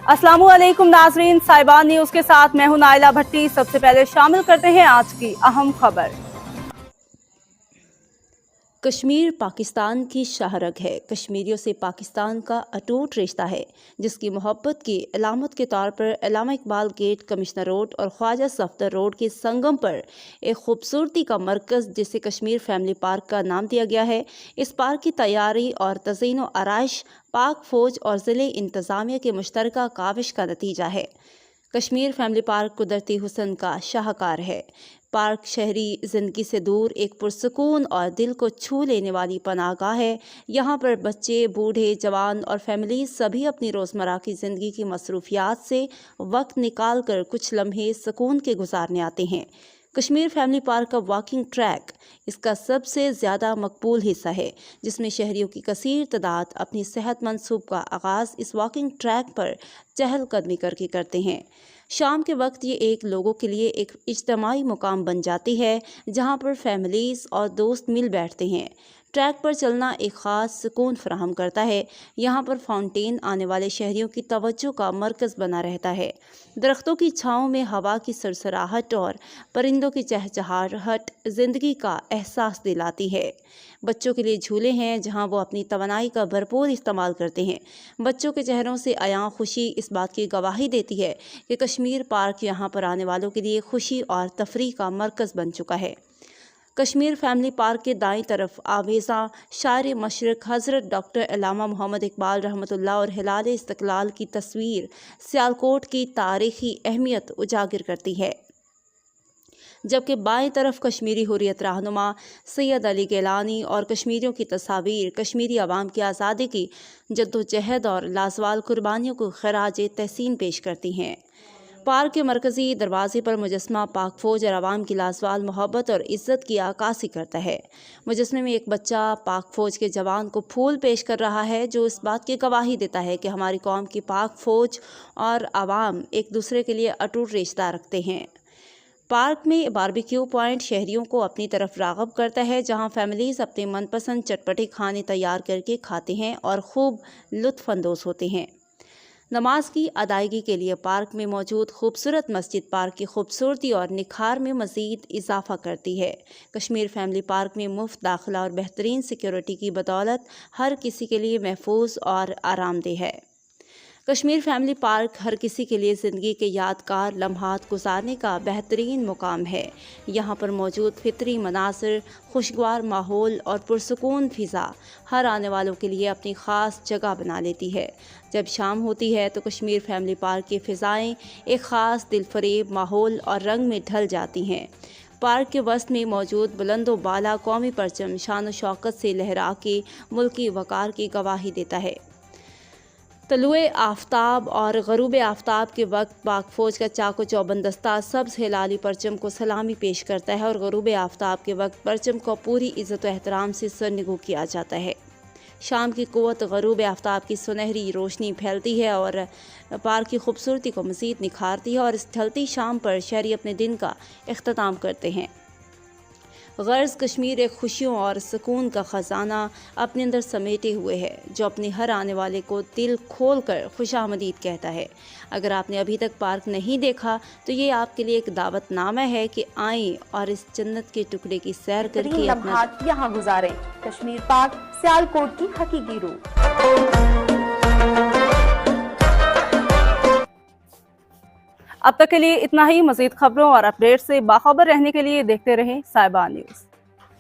अस्सलामु अलैकुम नाजरीन, साहिबान न्यूज के साथ मैं हूं नाइला भट्टी। सबसे पहले शामिल करते हैं आज की अहम खबर। कश्मीर पाकिस्तान की शाहरग है। कश्मीरियों से पाकिस्तान का अटूट रिश्ता है, जिसकी मोहब्बत की अलामत के तौर पर अल्लामा इकबाल गेट, कमिश्नर रोड और ख्वाजा सफदर रोड के संगम पर एक खूबसूरती का मरकज़, जिसे कश्मीर फैमिली पार्क का नाम दिया गया है। इस पार्क की तैयारी और तज़ीन व आराइश पाक फ़ौज और ज़िले इंतज़ामिया के मुश्तरका काविश का नतीजा है। कश्मीर फैमिली पार्क कुदरती हुस्न का शाहकार है। पार्क शहरी ज़िंदगी से दूर एक पुरसकून और दिल को छू लेने वाली पनाहगाह है। यहाँ पर बच्चे, बूढ़े, जवान और फैमिली सभी अपनी रोज़मर्रा की ज़िंदगी की मसरूफियात से वक्त निकाल कर कुछ लम्हे सुकून के गुजारने आते हैं। कश्मीर फैमिली पार्क का वॉकिंग ट्रैक इसका सबसे ज़्यादा मकबूल हिस्सा है, जिसमें शहरियों की कसीर तादाद अपनी सेहतमंद सुबह का आगाज़ इस वॉकिंग ट्रैक पर चहलकदमी करके करते हैं। शाम के वक्त ये एक लोगों के लिए एक इज्तिमाई मुकाम बन जाती है, जहाँ पर फैमिलीज़ और दोस्त मिल बैठते हैं। ट्रैक पर चलना एक ख़ास सुकून फराहम करता है। यहाँ पर फाउंटेन आने वाले शहरियों की तवज्जो का मरकज़ बना रहता है। दरख्तों की छाँव में हवा की सरसराहट और परिंदों की चहचहाहट ज़िंदगी का एहसास दिलाती है। बच्चों के लिए झूले हैं, जहाँ वो अपनी तवानाई का भरपूर इस्तेमाल करते हैं। बच्चों के चेहरों से आयां खुशी इस बात की गवाही देती है कि कश्मीर पार्क यहाँ पर आने वालों के लिए खुशी और तफरीह का मरकज़ बन चुका है। कश्मीर फैमिली पार्क के दाईं तरफ आवेज़ा शायर मशरक़ हज़रत डॉक्टर अल्लामा मोहम्मद इकबाल रहमतुल्लाह और हिलाल इस्तक़लाल की तस्वीर सियालकोट की तारीख़ी अहमियत उजागर करती है, जबकि बाएं तरफ कश्मीरी हुर्रियत रहनुमा सैयद अली गिलानी और कश्मीरियों की तस्वीर कश्मीरी अवाम की आज़ादी की जद्दोजहद और लाजवाल कुर्बानियों को खराज तहसीन पेश करती हैं। पार्क के मरकज़ी दरवाजे पर मुजस्मा पाक फ़ौज और अवाम की लाजवाल मोहब्बत और इज़्ज़त की आकासी करता है। मुजस्मे में एक बच्चा पाक फ़ौज के जवान को फूल पेश कर रहा है, जो इस बात की गवाही देता है कि हमारी कौम की पाक फ़ौज और अवाम एक दूसरे के लिए अटूट रिश्ता रखते हैं। पार्क में बारबेक्यू पॉइंट शहरियों को अपनी तरफ राग़ब करता है, जहां फैमिलीज़ अपने मनपसंद चटपटे खाने तैयार करके खाते हैं और खूब लुत्फ़अंदोज़ होते हैं। नमाज की अदायगी के लिए पार्क में मौजूद खूबसूरत मस्जिद पार्क की खूबसूरती और निखार में मज़ीद इजाफा करती है। कश्मीर फैमिली पार्क में मुफ्त दाखिला और बेहतरीन सिक्योरिटी की बदौलत हर किसी के लिए महफूज और आरामदेह है। कश्मीर फैमिली पार्क हर किसी के लिए ज़िंदगी के यादगार लम्हात गुजारने का बेहतरीन मुकाम है। यहाँ पर मौजूद फितरी मनाज़िर, खुशगवार माहौल और पुरसुकून फ़िज़ा हर आने वालों के लिए अपनी ख़ास जगह बना लेती है। जब शाम होती है तो कश्मीर फैमिली पार्क की फ़िज़ाएँ एक ख़ास दिलफरेब माहौल और रंग में ढल जाती हैं। पार्क के वस्त में मौजूद बुलंदो बाला कौमी परचम शान व शौकत से लहरा के मुल्की वक़ार की गवाही देता है। तलुए आफ्ताब और गरूब आफ्ताब के वक्त पाक फ़ौज का चाको चौबंद दस्ता सब्ज़ हिलाली परचम को सलामी पेश करता है और गरूब आफ्ताब के वक्त परचम को पूरी इज़्ज़त व एहतराम से सरनिगू किया जाता है। शाम की क़ुव्वत गरूब आफ्ताब की सुनहरी रोशनी फैलती है और पार्क की खूबसूरती को मज़ीद निखारती है और इस ढलती शाम पर शहरी अपने दिन का इख्तिताम करते हैं। गर्ज़ कश्मीर एक खुशियों और सुकून का ख़जाना अपने अंदर समेटे हुए है, जो अपने हर आने वाले को दिल खोल कर खुशामदीद कहता है। अगर आपने अभी तक पार्क नहीं देखा तो ये आपके लिए एक दावतनामा है कि आएँ और इस जन्नत के टुकड़े की सैर करके अपना यहाँ गुजारें। कश्मीर पार्क सियालकोट की हकीकी रूह। अब तक के लिए इतना ही। मज़ीद खबरों और अपडेट से बाखबर रहने के लिए देखते रहें साहिबान न्यूज़।